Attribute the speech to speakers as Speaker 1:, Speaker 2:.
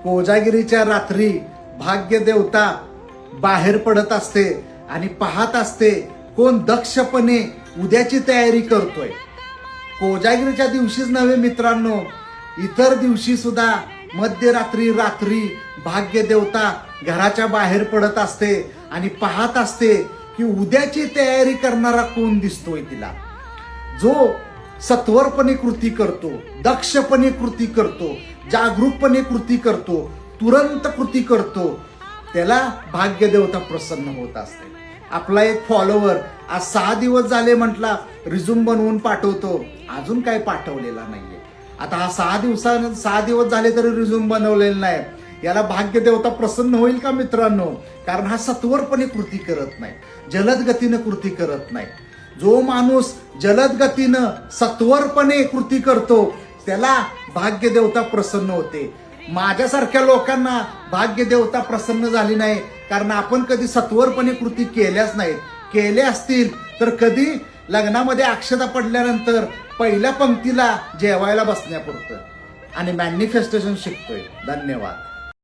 Speaker 1: कोजागिरीच्या रात्री भाग्य देवता बाहेर पडत असते आणि पाहत असते कोण दक्षपणे उद्याची तयारी करतोय. कोजागिरीच्या दिवशीच नव्हे मित्रांनो, इतर दिवशी सुद्धा मध्यरात्री रात्री भाग्य देवता घराच्या बाहेर पडत असते आणि पाहत असते की उद्याची तयारी करणारा कोण दिसतोय तिला. जो सत्वरपणे कृती करतो, दक्षपणे कृती करतो, जागरूकपणे कृती करतो, तुरंत कृती करतो, त्याला भाग्य देवता प्रसन्न होत असते. आपला एक फॉलोवर आज 6 दिवस झाले म्हटला रिझ्यूम बनवून पाठवतो, अजून काय पाठवलेला नाहीये. आता हा 6 दिवस झाले तरी रिझ्यूम बनवलेला नाही. याला भाग्य देवता प्रसन्न होईल का मित्रांनो? कारण हा सत्वरपणे कृती करत नाही, जलद गतीनं कृती करत नाही. जो माणूस जलद गतीनं सत्वरपणे कृती करतो त्याला भाग्य देवता प्रसन्न होते. माझ्यासारख्या लोकांना भाग्य देवता प्रसन्न झाली नाही कारण आपण कधी सत्वरपणे कृती केल्याच नाहीत. केल्या असतील तर कधी लग्नामध्ये अक्षता पडल्यानंतर पहिल्या पंक्तीला जेवायला बसण्यापुरतं आणि मॅनिफेस्टेशन शिकतोय. धन्यवाद.